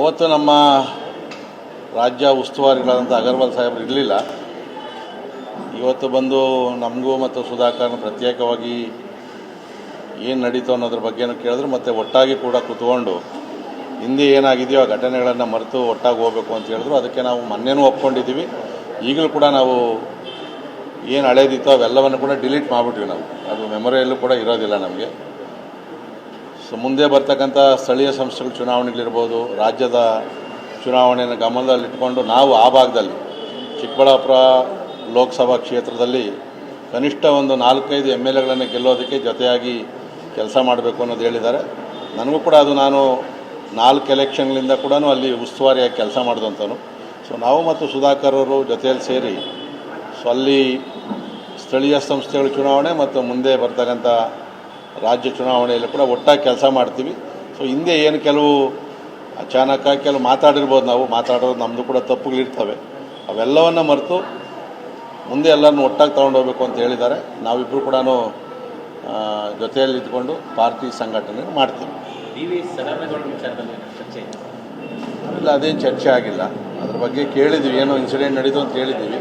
ಅವತ್ತು ನಮ್ಮ ರಾಜ್ಯ ಉಸ್ತುವಾರಿಗಳಾದಂಥ ಅಗರ್ವಾಲ್ ಸಾಹೇಬರು ಇರಲಿಲ್ಲ. ಇವತ್ತು ಬಂದು ನಮಗೂ ಮತ್ತು ಸುಧಾಕರ್ನ ಪ್ರತ್ಯೇಕವಾಗಿ ಏನು ನಡೀತು ಅನ್ನೋದ್ರ ಬಗ್ಗೆನೂ ಕೇಳಿದ್ರು. ಮತ್ತು ಒಟ್ಟಾಗಿ ಕೂಡ ಕೂತ್ಕೊಂಡು ಹಿಂದೆ ಏನಾಗಿದೆಯೋ ಆ ಘಟನೆಗಳನ್ನು ಮರೆತು ಒಟ್ಟಾಗಿ ಹೋಗಬೇಕು ಅಂತ ಹೇಳಿದ್ರು. ಅದಕ್ಕೆ ನಾವು ಮೊನ್ನೆನೂ ಒಪ್ಕೊಂಡಿದ್ದೀವಿ. ಈಗಲೂ ಕೂಡ ನಾವು ಏನು ಹಳೇದಿತ್ತೋ ಅವೆಲ್ಲವನ್ನು ಕೂಡ ಡಿಲೀಟ್ ಮಾಡಿಬಿಟ್ವಿ. ನಾವು ಅದು ಮೆಮೊರಿಯಲ್ಲೂ ಕೂಡ ಇರೋದಿಲ್ಲ ನಮಗೆ. ಸೊ ಮುಂದೆ ಬರ್ತಕ್ಕಂಥ ಸ್ಥಳೀಯ ಸಂಸ್ಥೆಗಳ ಚುನಾವಣೆಗಳಿರ್ಬೋದು, ರಾಜ್ಯದ ಚುನಾವಣೆಯನ್ನು ಗಮನದಲ್ಲಿಟ್ಕೊಂಡು ನಾವು ಆ ಭಾಗದಲ್ಲಿ ಚಿಕ್ಕಬಳ್ಳಾಪುರ ಲೋಕಸಭಾ ಕ್ಷೇತ್ರದಲ್ಲಿ ಕನಿಷ್ಠ ಒಂದು 4-5 MLAಗಳನ್ನು ಗೆಲ್ಲೋದಕ್ಕೆ ಜೊತೆಯಾಗಿ ಕೆಲಸ ಮಾಡಬೇಕು ಅನ್ನೋದು ಹೇಳಿದ್ದಾರೆ. ನನಗೂ ಕೂಡ ಅದು ನಾನು 4 ಎಲೆಕ್ಷನ್ಗಳಿಂದ ಕೂಡ ಅಲ್ಲಿ ಉಸ್ತುವಾರಿಯಾಗಿ ಕೆಲಸ ಮಾಡಿದಂಥನು. ಸೊ ನಾವು ಮತ್ತು ಸುಧಾಕರ್ ಅವರು ಜೊತೆಯಲ್ಲಿ ಸೇರಿ ಸೊ ಅಲ್ಲಿ ಸ್ಥಳೀಯ ಸಂಸ್ಥೆಗಳ ಚುನಾವಣೆ ಮತ್ತು ಮುಂದೆ ಬರ್ತಕ್ಕಂಥ ರಾಜ್ಯ ಚುನಾವಣೆಯಲ್ಲಿ ಕೂಡ ಒಟ್ಟಾಗಿ ಕೆಲಸ ಮಾಡ್ತೀವಿ. ಸೊ ಹಿಂದೆ ಏನು ಕೆಲವು ಅಚಾನಕ್ಕಾಗಿ ಕೆಲವು ಮಾತಾಡಿರ್ಬೋದು, ನಾವು ಮಾತಾಡೋದು ನಮ್ಮದು ಕೂಡ ತಪ್ಪುಗಳಿರ್ತವೆ. ಅವೆಲ್ಲವನ್ನು ಮರೆತು ಮುಂದೆ ಎಲ್ಲರನ್ನೂ ಒಟ್ಟಾಗಿ ತೊಗೊಂಡೋಗ್ಬೇಕು ಅಂತ ಹೇಳಿದ್ದಾರೆ. ನಾವಿಬ್ಬರು ಕೂಡ ಜೊತೆಯಲ್ಲಿ ಇದ್ಕೊಂಡು ಪಾರ್ಟಿ ಸಂಘಟನೆ ಮಾಡ್ತೀವಿ. ಇಲ್ಲ, ಅದೇನು ಚರ್ಚೆ ಆಗಿಲ್ಲ. ಅದ್ರ ಬಗ್ಗೆ ಕೇಳಿದ್ವಿ, ಏನೋ ಇನ್ಸಿಡೆಂಟ್ ನಡೀತು ಅಂತ ಹೇಳಿದ್ದೀವಿ.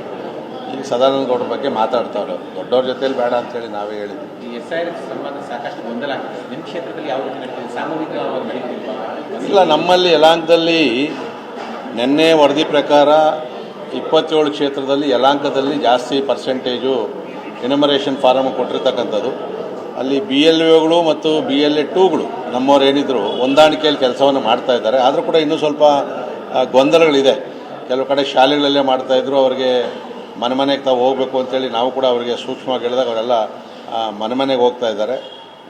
ಈಗ ಸದಾನಂದ ಗೌಡ್ರ ಬಗ್ಗೆ ಮಾತಾಡ್ತಾವ್ರೆ. ದೊಡ್ಡವ್ರ ಜೊತೆಯಲ್ಲಿ ಬೇಡ ಅಂತೇಳಿ ನಾವೇ ಹೇಳಿದ್ವಿ. ಸಂಬಂಧ ಸಾಕಷ್ಟು ಗೊಂದಲ ಆಗ್ತದೆ. ನಿಮ್ಮ ಕ್ಷೇತ್ರದಲ್ಲಿ ಯಾವ ರೀತಿ ನಡೀತಿದೆ? ಸಾಮೂಹಿಕ ಇಲ್ಲ, ನಮ್ಮಲ್ಲಿ ಯಲಾಂಕದಲ್ಲಿ ನಿನ್ನೆ ವರದಿ ಪ್ರಕಾರ 27 ಕ್ಷೇತ್ರದಲ್ಲಿ ಯಲಾಂಕದಲ್ಲಿ ಜಾಸ್ತಿ ಪರ್ಸೆಂಟೇಜು ಎನ್ಯುಮರೇಷನ್ ಫಾರಮ್ ಕೊಟ್ಟಿರ್ತಕ್ಕಂಥದ್ದು. ಅಲ್ಲಿ BLOಗಳು ಮತ್ತು BLA2ಗಳು ನಮ್ಮವ್ರು ಏನಿದ್ರು ಹೊಂದಾಣಿಕೆಯಲ್ಲಿ ಕೆಲಸವನ್ನು ಮಾಡ್ತಾ ಇದ್ದಾರೆ. ಆದರೂ ಕೂಡ ಇನ್ನೂ ಸ್ವಲ್ಪ ಗೊಂದಲಗಳಿದೆ. ಕೆಲವು ಕಡೆ ಶಾಲೆಗಳಲ್ಲೇ ಮಾಡ್ತಾಯಿದ್ರು. ಅವರಿಗೆ ಮನೆಗೆ ತಾವು ಹೋಗಬೇಕು ಅಂತೇಳಿ ನಾವು ಕೂಡ ಅವರಿಗೆ ಸೂಕ್ಷ್ಮವಾಗಿ ಹೇಳಿದಾಗ ಅವರೆಲ್ಲ ಮನೆಗೆ ಹೋಗ್ತಾ ಇದ್ದಾರೆ.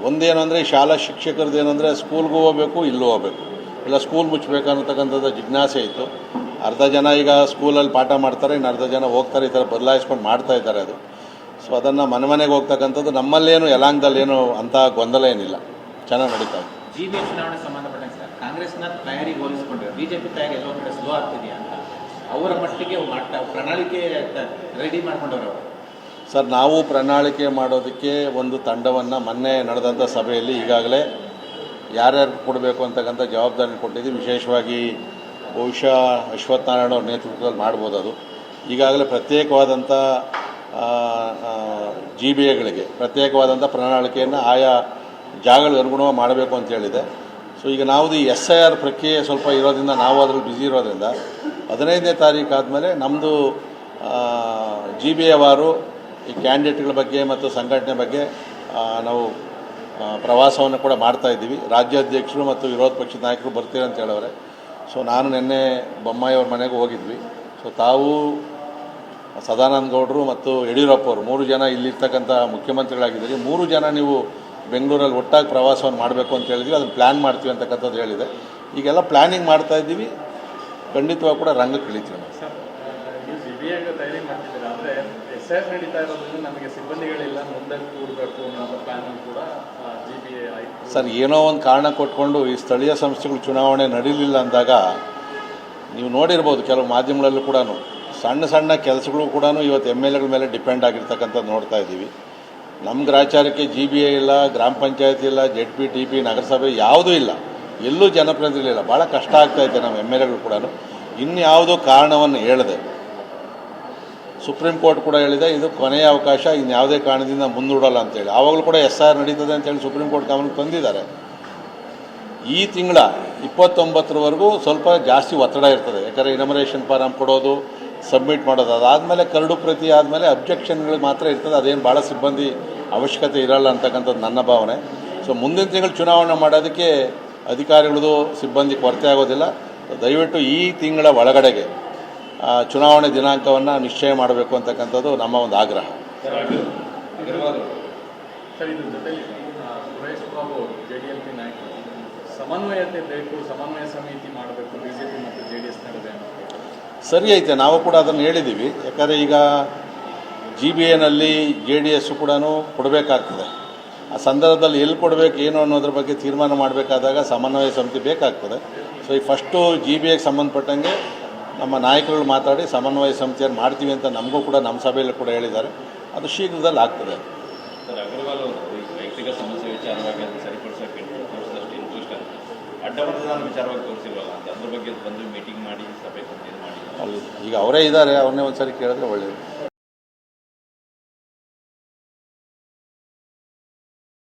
ಒಂದೇನು ಅಂದರೆ ಈ ಶಾಲಾ ಶಿಕ್ಷಕರದ್ದು ಏನಂದರೆ ಸ್ಕೂಲ್ಗೂ ಹೋಗಬೇಕು, ಇಲ್ಲೂ ಹೋಗಬೇಕು, ಇಲ್ಲ ಸ್ಕೂಲ್ ಮುಚ್ಚಬೇಕು ಅನ್ನತಕ್ಕಂಥದ್ದು ಜಿಜ್ಞಾಸೆ ಇತ್ತು. ಅರ್ಧ ಜನ ಈಗ ಸ್ಕೂಲಲ್ಲಿ ಪಾಠ ಮಾಡ್ತಾರೆ, ಇನ್ನು ಅರ್ಧ ಜನ ಹೋಗ್ತಾರೆ. ಈ ಥರ ಬದಲಾಯಿಸ್ಕೊಂಡು ಮಾಡ್ತಾ ಇದ್ದಾರೆ ಅದು. ಸೊ ಅದನ್ನು ಮನೆಗೆ ಹೋಗ್ತಕ್ಕಂಥದ್ದು ನಮ್ಮಲ್ಲೇನು ಯಲಾಂಕದಲ್ಲೇನು ಅಂಥ ಗೊಂದಲ ಏನಿಲ್ಲ, ಚೆನ್ನಾಗಿ ನಡೀತಾ ಇದೆ. GBA ಚುನಾವಣೆ ಸಂಬಂಧಪಟ್ಟಂಗೆ ಸರ್, ಕಾಂಗ್ರೆಸ್ನ ತಯಾರಿ ಹೋಲಿಸ್ಕೊಂಡ್ರೆ BJP ತಯಾರಿ ಎಲ್ಲೋ ಕಡೆ ಸ್ಲೋ ಆಗ್ತಿದೆಯಾ ಅಂತ ಅವರ ಮಟ್ಟಿಗೆ ಪ್ರಣಾಳಿಕೆ ರೆಡಿ ಮಾಡ್ಕೊಂಡವರು ಸರ್. ನಾವು ಪ್ರಣಾಳಿಕೆ ಮಾಡೋದಕ್ಕೆ ಒಂದು ತಂಡವನ್ನು ಮೊನ್ನೆ ನಡೆದಂಥ ಸಭೆಯಲ್ಲಿ ಈಗಾಗಲೇ ಯಾರ್ಯಾರು ಕೊಡಬೇಕು ಅಂತಕ್ಕಂಥ ಜವಾಬ್ದಾರಿ ಕೊಟ್ಟಿದ್ದೀವಿ. ವಿಶೇಷವಾಗಿ ಬಹುಶಃ ಅಶ್ವತ್ಥನಾರಾಯಣ ಅವ್ರ ನೇತೃತ್ವದಲ್ಲಿ ಮಾಡ್ಬೋದು. ಅದು ಈಗಾಗಲೇ ಪ್ರತ್ಯೇಕವಾದಂಥ GBAಗಳಿಗೆ ಪ್ರತ್ಯೇಕವಾದಂಥ ಪ್ರಣಾಳಿಕೆಯನ್ನು ಆಯಾ ಜಾಗಗಳಿಗೆ ಅನುಗುಣವಾಗಿ ಮಾಡಬೇಕು ಅಂತ ಹೇಳಿದೆ. ಸೊ ಈಗ ನಾವು ಈ SIR ಪ್ರಕ್ರಿಯೆ ಸ್ವಲ್ಪ ಇರೋದ್ರಿಂದ ನಾವು ಅದರಲ್ಲಿ ಬ್ಯುಸಿ ಇರೋದ್ರಿಂದ 15ನೇ ತಾರೀಕು ಆದಮೇಲೆ ನಮ್ಮದು GBA ವಾರು ಈ ಕ್ಯಾಂಡಿಡೇಟ್ಗಳ ಬಗ್ಗೆ ಮತ್ತು ಸಂಘಟನೆ ಬಗ್ಗೆ ನಾವು ಪ್ರವಾಸವನ್ನು ಕೂಡ ಮಾಡ್ತಾಯಿದ್ದೀವಿ. ರಾಜ್ಯಾಧ್ಯಕ್ಷರು ಮತ್ತು ವಿರೋಧ ಪಕ್ಷದ ನಾಯಕರು ಬರ್ತೀರ ಅಂತ ಹೇಳೋರೆ. ಸೊ ನಾನು ನಿನ್ನೆ ಬೊಮ್ಮಾಯಿ ಅವ್ರ ಮನೆಗೆ ಹೋಗಿದ್ವಿ. ಸೊ ತಾವು ಸದಾನಂದ ಗೌಡರು ಮತ್ತು ಯಡಿಯೂರಪ್ಪ ಅವರು 3 ಜನ ಇಲ್ಲಿರ್ತಕ್ಕಂಥ ಮುಖ್ಯಮಂತ್ರಿಗಳಾಗಿದ್ದೀರಿ. 3 ಜನ ನೀವು ಬೆಂಗಳೂರಲ್ಲಿ ಒಟ್ಟಾಗಿ ಪ್ರವಾಸವನ್ನು ಮಾಡಬೇಕು ಅಂತ ಹೇಳಿದ್ವಿ. ಅದನ್ನು ಪ್ಲ್ಯಾನ್ ಮಾಡ್ತೀವಿ ಅಂತಕ್ಕಂಥದ್ದು ಹೇಳಿದೆ. ಈಗೆಲ್ಲ ಪ್ಲ್ಯಾನಿಂಗ್ ಮಾಡ್ತಾಯಿದ್ದೀವಿ. ಖಂಡಿತವಾಗಿ ಕೂಡ ರಂಗಕ್ಕೆ ಇಳಿತೀವಿ ನಾವು. ಸರ್, ನೀವು GBAಗ ತಯಾರಿ ಮಾಡ್ತಿದ್ದೀರಾ ಅಂದರೆ SIR ನಡೀತಾ ಇರೋದ್ರಿಂದ ನಮಗೆ ಸಿಬ್ಬಂದಿಗಳಿಲ್ಲ, ಮುಂದೆ ಕೂಡಬೇಕು ಅನ್ನೋ ಪ್ಲ್ಯಾನ್ ಕೂಡ GBA ಆಯಿತು. ಸರ್, ಏನೋ ಒಂದು ಕಾರಣ ಕೊಟ್ಕೊಂಡು ಈ ಸ್ಥಳೀಯ ಸಂಸ್ಥೆಗಳು ಚುನಾವಣೆ ನಡೀಲಿಲ್ಲ ಅಂದಾಗ ನೀವು ನೋಡಿರ್ಬೋದು ಕೆಲವು ಮಾಧ್ಯಮಗಳಲ್ಲೂ ಕೂಡ ಸಣ್ಣ ಕೆಲಸಗಳು ಕೂಡ ಇವತ್ತು MLAಗಳ ಮೇಲೆ ಡಿಪೆಂಡ್ ಆಗಿರ್ತಕ್ಕಂಥದ್ದು ನೋಡ್ತಾ ಇದ್ದೀವಿ. ನಮ್ಮ ಗ್ರಾಚಾರಕ್ಕೆ GBA ಇಲ್ಲ, ಗ್ರಾಮ ಪಂಚಾಯತಿ ಇಲ್ಲ, ZP TP ನಗರಸಭೆ ಯಾವುದೂ ಇಲ್ಲ, ಎಲ್ಲೂ ಜನಪ್ರತಿನಿಧಿಗಳಿಲ್ಲ. ಭಾಳ ಕಷ್ಟ ಆಗ್ತಾಯಿದೆ ನಮ್ಮ MLAಗಳು ಕೂಡ. ಇನ್ಯಾವುದೋ ಕಾರಣವನ್ನು ಹೇಳಿದೆ, ಸುಪ್ರೀಂ ಕೋರ್ಟ್ ಕೂಡ ಹೇಳಿದೆ ಇದು ಕೊನೆಯ ಅವಕಾಶ, ಇನ್ಯಾವುದೇ ಕಾರಣದಿಂದ ಮುಂದೂಡಲ್ಲ ಅಂತೇಳಿ. ಆವಾಗಲೂ ಕೂಡ SIR ನಡೀತದೆ ಅಂತೇಳಿ ಸುಪ್ರೀಂ ಕೋರ್ಟ್ ಗಮನಕ್ಕೆ ತಂದಿದ್ದಾರೆ. ಈ ತಿಂಗಳ 29ರವರೆಗೂ ಸ್ವಲ್ಪ ಜಾಸ್ತಿ ಒತ್ತಡ ಇರ್ತದೆ. ಯಾಕಂದರೆ ಇನಮರೇಷನ್ ಫಾರಮ್ ಕೊಡೋದು, ಸಬ್ಮಿಟ್ ಮಾಡೋದು, ಅದಾದಮೇಲೆ ಕರಡು ಪ್ರತಿ ಆದಮೇಲೆ ಅಬ್ಜೆಕ್ಷನ್ಗಳು ಮಾತ್ರ ಇರ್ತದೆ. ಅದೇನು ಭಾಳ ಸಿಬ್ಬಂದಿ ಅವಶ್ಯಕತೆ ಇರಲ್ಲ ಅಂತಕ್ಕಂಥದ್ದು ನನ್ನ ಭಾವನೆ. ಸೊ ಮುಂದಿನ ತಿಂಗಳು ಚುನಾವಣೆ ಮಾಡೋದಕ್ಕೆ ಅಧಿಕಾರಿಗಳದು ಸಿಬ್ಬಂದಿ ಕೊರತೆ ಆಗೋದಿಲ್ಲ. ದಯವಿಟ್ಟು ಈ ತಿಂಗಳ ಒಳಗಡೆಗೆ ಚುನಾವಣೆ ದಿನಾಂಕವನ್ನು ನಿಶ್ಚಯ ಮಾಡಬೇಕು ಅಂತಕ್ಕಂಥದ್ದು ನಮ್ಮ ಒಂದು ಆಗ್ರಹ. ಸರ್, ಇದ್ರ ಜೊತೆಲಿ ಸುರೇಶ್ ಬಾಬು JDLP ನಾಯಕರು ಸಮನ್ವಯತೆ ಬೇಕು, ಸಮನ್ವಯ ಸಮಿತಿ ಮಾಡಬೇಕು BJP ಮತ್ತು JDS ನಡುವೆ. ಸರಿ ಐತೆ, ನಾವು ಕೂಡ ಅದನ್ನು ಹೇಳಿದ್ದೀವಿ. ಯಾಕಂದರೆ ಈಗ GBAನಲ್ಲಿ JDS ಕೂಡ ಕೊಡಬೇಕಾಗ್ತದೆ. ಆ ಸಂದರ್ಭದಲ್ಲಿ ಎಲ್ಲಿ ಕೊಡಬೇಕು ಏನು ಅನ್ನೋದ್ರ ಬಗ್ಗೆ ತೀರ್ಮಾನ ಮಾಡಬೇಕಾದಾಗ ಸಮನ್ವಯ ಸಮಿತಿ ಬೇಕಾಗ್ತದೆ. ಸೊ ಈ ಫಸ್ಟು GBAಗೆ ಸಂಬಂಧಪಟ್ಟಂಗೆ ನಮ್ಮ ನಾಯಕರುಗಳು ಮಾತಾಡಿ ಸಮನ್ವಯ ಸಮಿತಿಯನ್ನು ಮಾಡ್ತೀವಿ ಅಂತ ನಮಗೂ ಕೂಡ ನಮ್ಮ ಸಭೆಯಲ್ಲಿ ಕೂಡ ಹೇಳಿದ್ದಾರೆ. ಅದು ಶೀಘ್ರದಲ್ಲಿ ಆಗ್ತದೆ. ಸರ್, ಅಗರ್ವಾಲ್ ವೈಯಕ್ತಿಕ ಸಮಸ್ಯೆ ವಿಚಾರವಾಗಿ ಅದು ಸರಿಪಡಿಸೋಕ್ಕೆ ತೋರಿಸಿದಷ್ಟು ಇಂಟ್ರೆಸ್ಟ್ ಅಂತ ಅಡ್ಡಮತದಾನ ವಿಚಾರವಾಗಿ ತೋರಿಸಿಲ್ವಲ್ಲ ಅಂತ ಅದ್ರ ಬಗ್ಗೆ ಬಂದು ಮೀಟಿಂಗ್ ಮಾಡಿ ಸಭೆ ಇದು ಮಾಡಿ ಅಲ್ಲಿ ಈಗ ಅವರೇ ಇದ್ದಾರೆ, ಅವ್ರನ್ನೇ ಒಂದು ಸರಿ ಕೇಳಿದ್ರೆ ಒಳ್ಳೆಯದು.